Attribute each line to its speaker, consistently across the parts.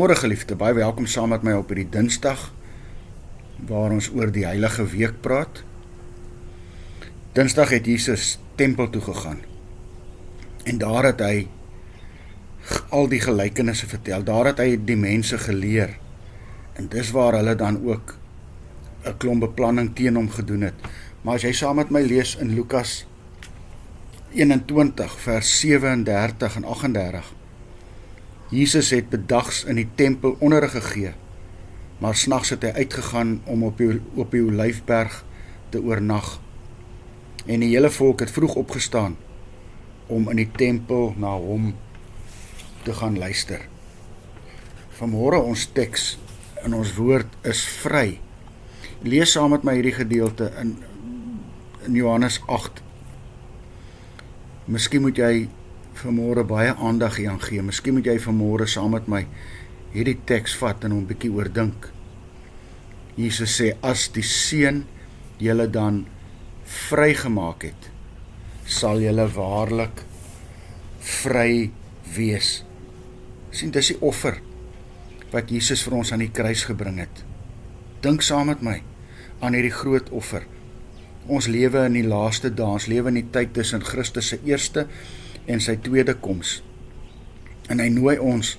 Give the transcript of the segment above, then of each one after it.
Speaker 1: Môre geliefde, baie welkom saam met my op hierdie Dinsdag, waar ons oor die Heilige Week praat. Dinsdag het Jesus tempel toe gegaan, en daar het hy al die gelykenisse vertel, daar het hy die mense geleer, en dis waar hulle dan ook 'n klomp beplanning teen hom gedoen het. Maar as jy saam met my lees in Lukas 21 vers 37 en 38, Jesus het bedags in die tempel onderrig gegee, maar s'nags het hy uitgegaan om op die Olyfberg te oornag. En die hele volk het vroeg opgestaan om in die tempel na hom te gaan luister. Vanmôre ons teks in ons woord is vry. Lees saam met my hierdie gedeelte in Johannes 8. Miskien moet jy vanmôre baie aandag hieraan gee. Miskien moet jy vanmôre saam met my hierdie teks vat en hom 'n bietjie oordink. Jesus sê, as die Seun julle dan vrygemaak het, sal julle waarlik vry wees. Sien, dis die offer wat Jesus vir ons aan die kruis gebring het. Dink saam met my aan hierdie groot offer. Ons lewe in die laaste dae, ons lewe in die tyd tussen Christus se eerste en sy tweede koms. En hy nooi ons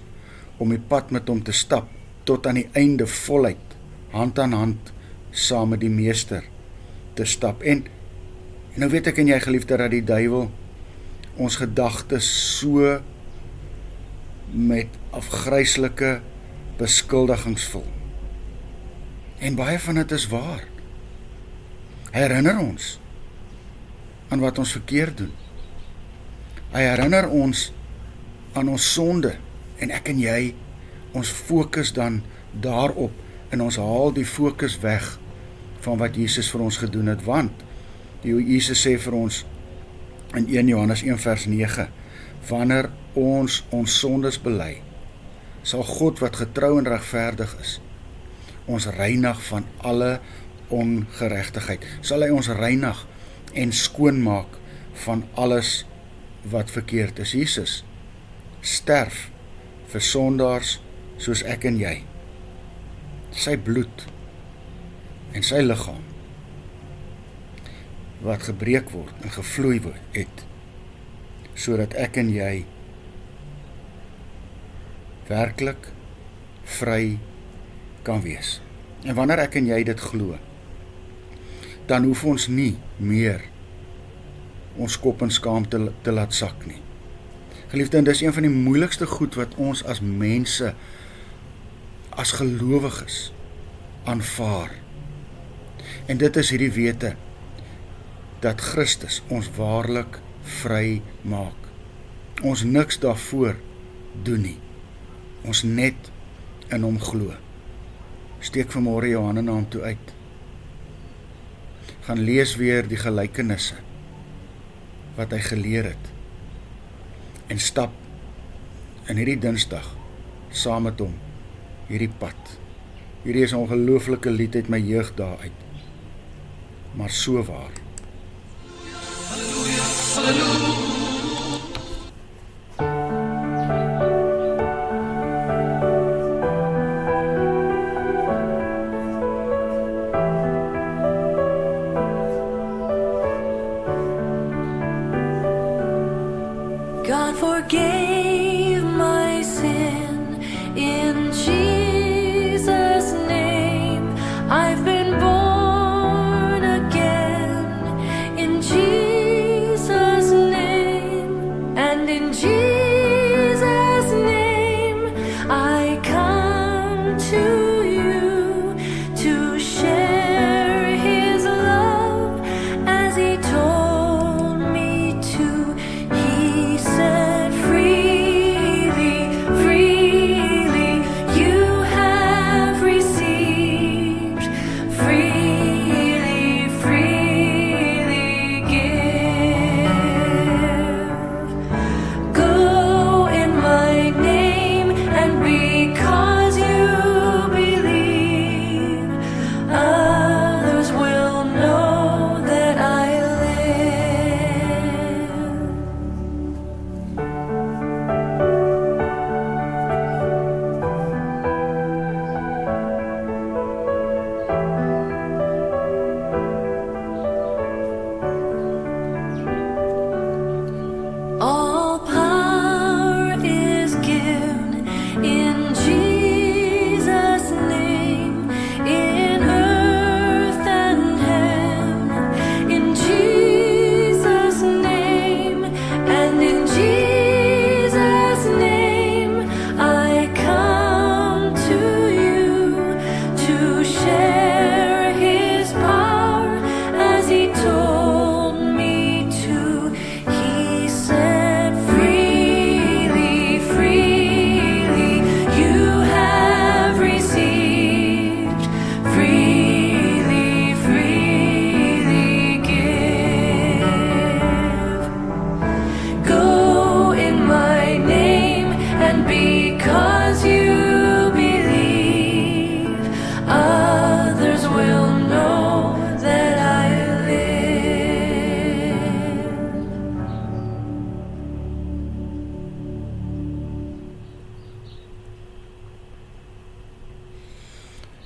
Speaker 1: om die pad met hom te stap, tot aan die einde voluit, hand aan hand, saam met die Meester te stap. En nou weet ek en jy geliefde, dat die duiwel ons gedagtes so met afgryslike beskuldigings vul. En baie van dit is waar. Hy herinner ons aan wat ons verkeerd doen. Hy herinner ons aan ons sonde, en ek en jy, ons fokus dan daarop, en ons haal die fokus weg van wat Jesus vir ons gedoen het, want Jesus sê vir ons in 1 Johannes 1 vers 9, wanneer ons sondes bely, sal God wat getrou en regverdig is, ons reinig van alle ongeregtigheid. Sal hy ons reinig en skoonmaak van alles wat verkeerd is. Jesus sterf vir sondaars soos ek en jy. Sy bloed en sy liggaam wat gebreek word en gevloei het, sodat ek en jy werklik vry kan wees. En wanneer ek en jy dit glo, dan hoef ons nie meer ons kop en skaam te laat sak nie. Geliefde, en dis een van die moeilikste goed wat ons as mense, as gelowiges, aanvaar. En dit is hierdie wete, dat Christus ons waarlik vry maak. Ons niks daarvoor doen nie. Ons net in hom glo. Steek vanmôre jou hande na hom toe uit. Gaan lees weer die gelykenisse wat hy geleer het, en stap in hierdie Dinsdag saam met hom hierdie pad. Hierdie is 'n ongelooflike lied uit my jeug daar uit, maar so waar. Halleluja, halleluja.
Speaker 2: God forgave my sin in Jesus' name. I've been born again in Jesus' name.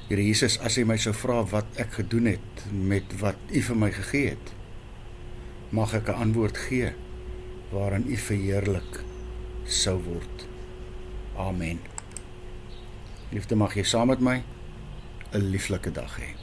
Speaker 1: Here Jesus, as U my sou vra wat ek gedoen het met wat U vir my gegee het, mag ek 'n antwoord gee waarin U verheerlik sou word. Amen. Liefde, mag jy saam met my 'n lieflike dag hê.